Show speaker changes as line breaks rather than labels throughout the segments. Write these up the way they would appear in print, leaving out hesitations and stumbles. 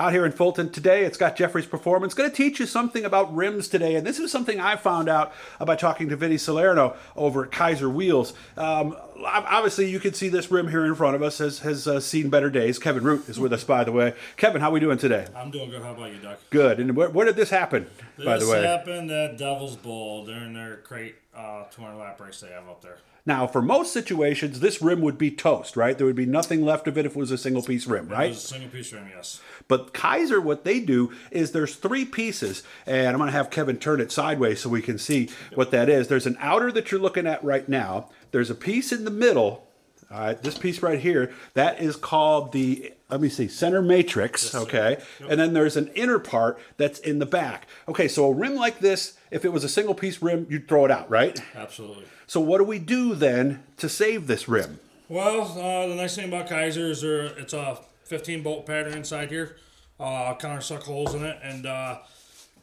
Out here in Fulton today, it's got Jeffrey's Performance. Going to teach you something about rims today, and this is something I found out by talking to Vinny Salerno over at Keizer Wheels. Obviously, you can see this rim here in front of us has seen better days. Kevin Root is with us, by the way. Kevin, how are we doing today?
I'm doing good. How about you, Doug?
Good. And where did this happen, by the way?
This happened at Devil's Bowl during their crate 200 lap race they have up there.
Now, for most situations, this rim would be toast, right? There would be nothing left of it if it was a single-piece rim, right?
It was a single-piece rim, yes.
But Keizer, what they do is there's three pieces, and I'm going to have Kevin turn it sideways so we can see what that is. There's an outer that you're looking at right now. There's a piece in the middle. All right, this piece right here, that is called the, let me see, center matrix, okay? Yep. And then there's an inner part that's in the back. Okay, so a rim like this, if it was a single-piece rim, you'd throw it out, right?
Absolutely.
So what do we do then to save this rim?
Well, the nice thing about Keizer is it's a 15-bolt pattern inside here, countersunk holes in it, and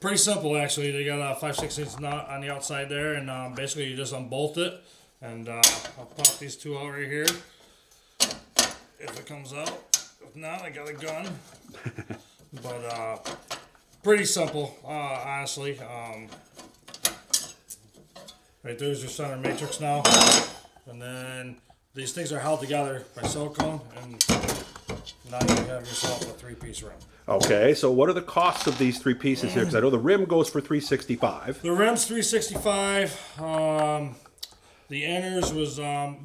pretty simple, actually. They got a 5/16 nut on the outside there, and basically you just unbolt it. And I'll pop these two out right here. If it comes out. If not, I got a gun. But pretty simple, honestly. Right there's your center matrix now. And then these things are held together by silicone. And now you have yourself a three-piece rim.
Okay, so what are the costs of these three pieces here? Because I know the rim goes for $365.
The rim's $365. The inners was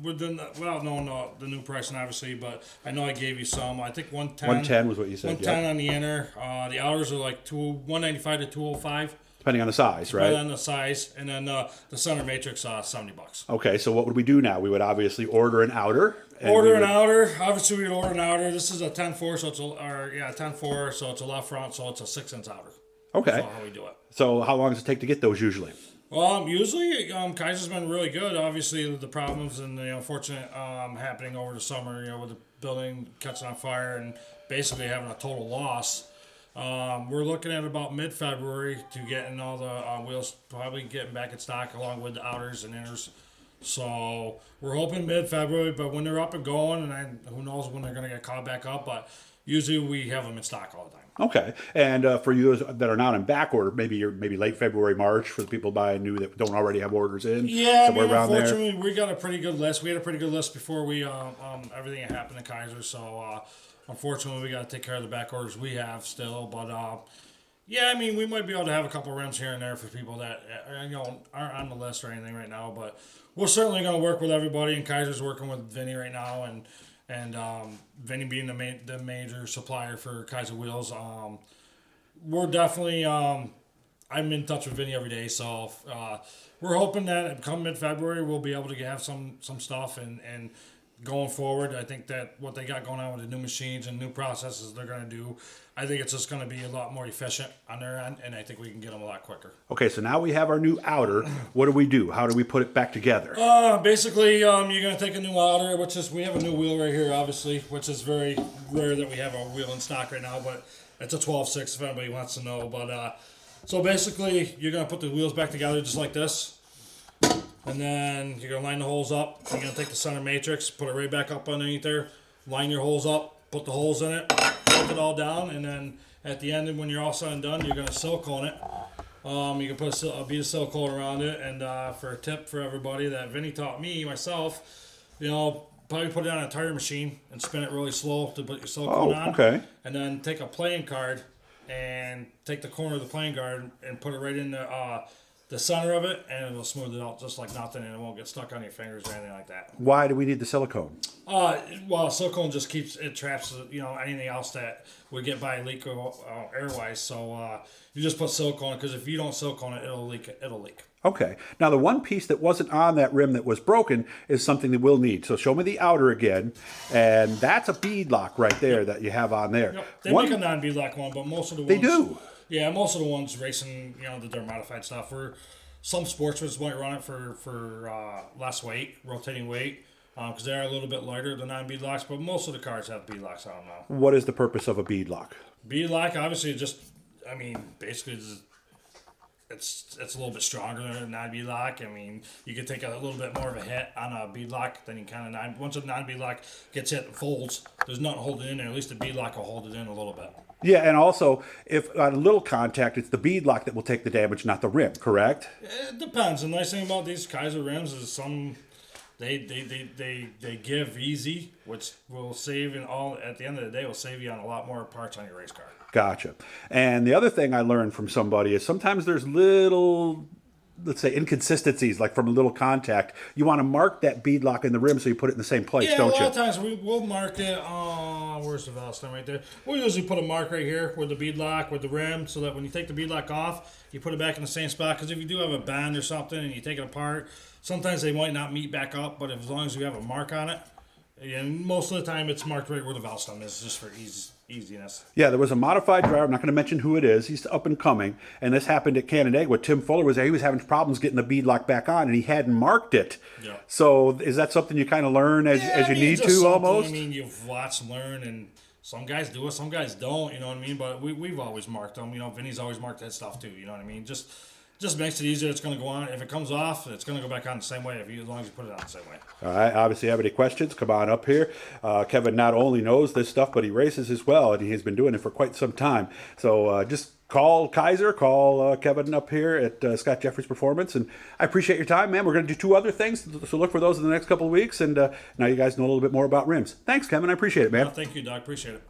within the new pricing obviously, but I know I gave you some. I think 110.
110 was what you said.
110 on the inner. The outers are like 195 to 205.
Depending on the size, right?
Depending on the size, and then the center matrix $70.
Okay, so what would we do now? We would obviously order an outer.
Outer. Obviously, we'd order an outer. This is a 10-4, so it's 10-4, so it's a left front, so it's a 6-inch outer.
Okay.
That's how we do it.
So how long does it take to get those usually?
Usually, Keizer's been really good. Obviously, the problems and the unfortunate happening over the summer, with the building catching on fire and basically having a total loss. We're looking at about mid-February to getting all the wheels probably getting back in stock along with the outers and inners. So we're hoping mid-February, but when they're up and going, and who knows when they're going to get caught back up, but usually we have them in stock all the time.
Okay, and for you that are not in back order, maybe late February, March for the people buying new that don't already have orders in.
Yeah, unfortunately, we got a pretty good list. We had a pretty good list before we everything that happened in Keizer. So unfortunately, we got to take care of the back orders we have still. But we might be able to have a couple rims here and there for people that aren't on the list or anything right now. But we're certainly going to work with everybody, and Keizer's working with Vinny right now, and Vinny being the major supplier for Keizer Wheels. We're definitely, I'm in touch with Vinny every day, so we're hoping that come mid-February we'll be able to have some stuff and going forward. I think that what they got going on with the new machines and new processes they're going to do, I think it's just going to be a lot more efficient on their end, and I think we can get them a lot quicker.
Okay, so now we have our new outer. What do we do? How do we put it back together?
Basically, you're going to take a new outer, we have a new wheel right here, obviously, which is very rare that we have a wheel in stock right now, but it's a 12.6 if anybody wants to know. But so basically, you're going to put the wheels back together just like this. And then you're going to line the holes up. You're going to take the center matrix, put it right back up underneath there, line your holes up, put the holes in it, bolt it all down, and then at the end, when you're all said and done, you're going to silicone it. You can put a bead of silicone around it, and for a tip for everybody that Vinny taught myself, probably put it on a tire machine and spin it really slow to put your silicone on.
Okay.
And then take a playing card and take the corner of the playing card and put it right in the center of it, and it'll smooth it out just like nothing, and it won't get stuck on your fingers or anything like that.
Why do we need the silicone?
Silicone just traps anything else that would get by leak or airwise. So you just put silicone, because if you don't silicone it, it'll leak.
Okay. Now the one piece that wasn't on that rim that was broken is something that we'll need. So show me the outer again, and that's a beadlock right there that you have on there.
Yep. They make a non-beadlock one, but most of the ones...
They do?
Yeah, most of the ones racing, they're modified stuff. Some sportsmen might run it for less weight, rotating weight, because they are a little bit lighter than non-beadlocks, but most of the cars have beadlocks on them now.
What is the purpose of a beadlock?
Beadlock, obviously, basically, it's a little bit stronger than a non-beadlock. I mean, you could take a little bit more of a hit on a beadlock than you kind of once a non-beadlock gets hit and folds, there's nothing holding it in there. At least the beadlock will hold it in a little bit.
Yeah, and also, if on a little contact, it's the beadlock that will take the damage, not the rim, correct?
It depends. The nice thing about these Keizer rims is they give easy, which will save at the end of the day will save you on a lot more parts on your race car.
Gotcha. And the other thing I learned from somebody is sometimes there's little, let's say, inconsistencies, like from a little contact. You want to mark that beadlock in the rim so you put it in the same place, don't you?
Yeah, a lot of times we'll mark it. Where's the valve stem right there? We'll usually put a mark right here with the beadlock, with the rim, so that when you take the beadlock off, you put it back in the same spot. Because if you do have a bend or something and you take it apart, sometimes they might not meet back up, but as long as you have a mark on it, and most of the time it's marked right where the valve stem is, just for easiness.
Yeah, there was a modified driver. I'm not going to mention who it is. He's up and coming. And this happened at Canandaigua. Tim Fuller was there. He was having problems getting the beadlock back on, and he hadn't marked it.
Yeah.
So is that something you kind of learn as you need to almost?
I mean, you've watched and learned, and some guys do it, some guys don't, you know what I mean? But we've always marked them. You know, Vinny's always marked that stuff too, you know what I mean? Just makes it easier. It's going to go on. If it comes off, it's going to go back on the same way as long as you put it on the same way.
All right. Obviously, have any questions, come on up here. Kevin not only knows this stuff, but he races as well, and he's been doing it for quite some time. So just call Keizer, call Kevin up here at Scott Jeffries Performance, and I appreciate your time, man. We're going to do 2 other things, so look for those in the next couple of weeks, and now you guys know a little bit more about rims. Thanks, Kevin. I appreciate it, man.
Thank you, Doc. Appreciate it.